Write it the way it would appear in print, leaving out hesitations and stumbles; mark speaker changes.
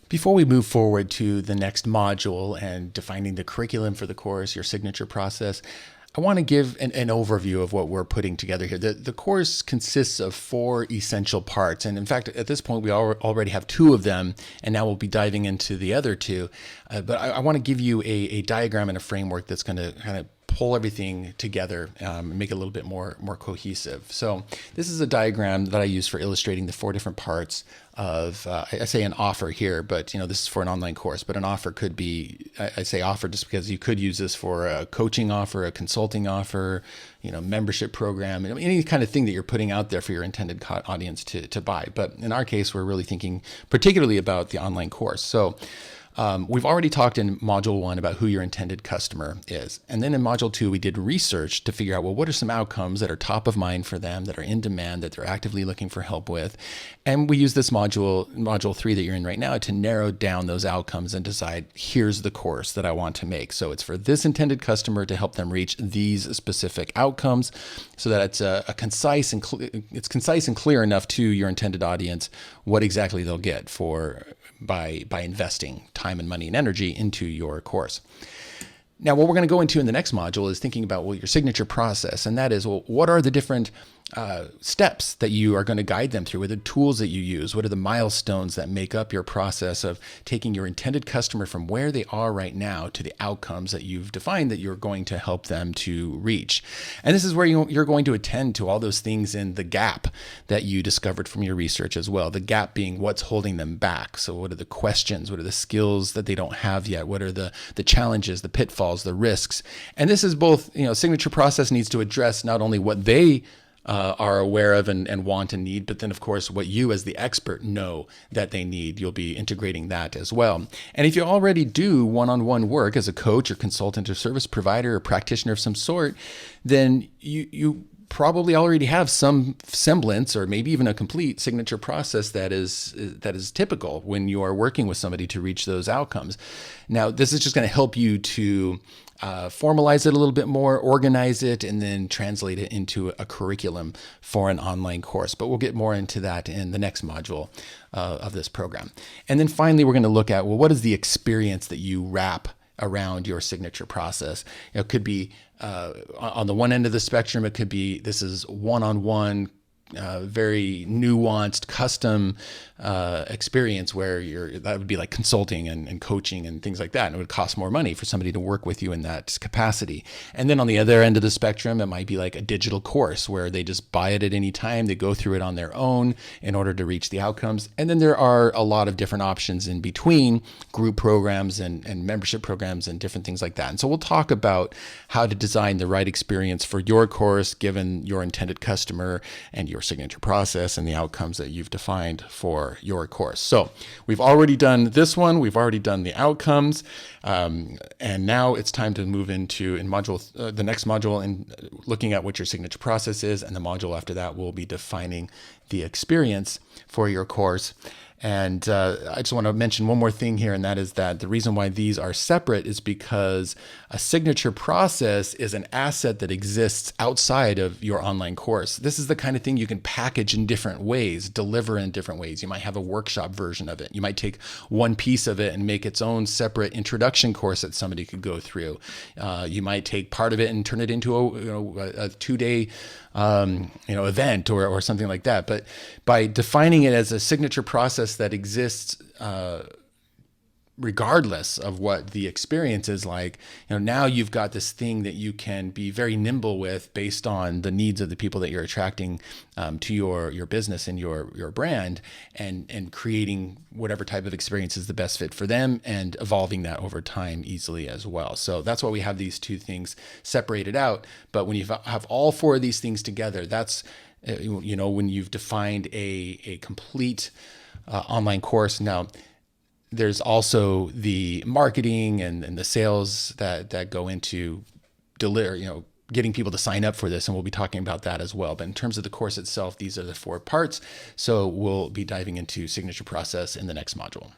Speaker 1: Before we move forward to the next module and defining the curriculum for the course, your signature process, I want to give an overview of what we're putting together here. The course consists of 4 essential parts. And in fact, at this point, we already have 2 of them, and now we'll be diving into the other 2. But I want to give you a diagram and a framework that's going to kind of pull everything together and make it a little bit more cohesive. So this is a diagram that I use for illustrating the 4 different parts of, I say an offer here, but this is for an online course, but an offer could be, I say offer just because you could use this for a coaching offer, a consulting offer, membership program, any kind of thing that you're putting out there for your intended audience to buy. But in our case, we're really thinking particularly about the online course. So we've already talked in module 1 about who your intended customer is. And then in module 2, we did research to figure out, well, what are some outcomes that are top of mind for them, that are in demand, that they're actively looking for help with? And we use this module 3 that you're in right now, to narrow down those outcomes and decide, here's the course that I want to make. So it's for this intended customer to help them reach these specific outcomes, so that it's concise and clear enough to your intended audience what exactly they'll get by investing time and money and energy into your course. Now, what we're going to go into in the next module is thinking about, your signature process. And that is, what are the different steps that you are going to guide them through? What are the tools that you use? What are the milestones that make up your process of taking your intended customer from where they are right now to the outcomes that you've defined that you're going to help them to reach? And this is where you're going to attend to all those things in the gap that you discovered from your research as well. The gap being what's holding them back. So what are the questions? What are the skills that they don't have yet? What are the challenges, the pitfalls, the risks? And this is both, signature process needs to address not only what they are aware of and want and need, but then of course what you as the expert know that they need. You'll be integrating that as well. And if you already do one-on-one work as a coach or consultant or service provider or practitioner of some sort, then you probably already have some semblance or maybe even a complete signature process that is typical when you are working with somebody to reach those outcomes. Now, this is just going to help you to formalize it a little bit more, organize it, and then translate it into a curriculum for an online course. But we'll get more into that in the next module of this program. And then finally, we're going to look at, what is the experience that you wrap around your signature process? It could be on the one end of the spectrum, it could be this is one-on-one, very nuanced, custom experience where that would be like consulting and coaching and things like that. And it would cost more money for somebody to work with you in that capacity. And then on the other end of the spectrum, it might be like a digital course where they just buy it at any time. They go through it on their own in order to reach the outcomes. And then there are a lot of different options in between, group programs and membership programs and different things like that. And so we'll talk about how to design the right experience for your course, given your intended customer and your signature process and the outcomes that you've defined for your course. So we've already done this one. We've already done the outcomes. And now it's time to move into the next module and looking at what your signature process is. And the module after that will be defining the experience for your course. And I just want to mention one more thing here, and that is that the reason why these are separate is because a signature process is an asset that exists outside of your online course. This is the kind of thing you can package in different ways, deliver in different ways. You might have a workshop version of it. You might take one piece of it and make its own separate introduction course that somebody could go through. You might take part of it and turn it into a 2-day event or something like that. But by defining it as a signature process that exists regardless of what the experience is like, now you've got this thing that you can be very nimble with based on the needs of the people that you're attracting to your business and your brand, and creating whatever type of experience is the best fit for them and evolving that over time easily as well. So that's why we have these 2 things separated out. But when you have all 4 of these things together, that's when you've defined a complete online course. Now, there's also the marketing and the sales that go into getting people to sign up for this, and we'll be talking about that as well. But in terms of the course itself, these are the 4 parts. So we'll be diving into signature process in the next module.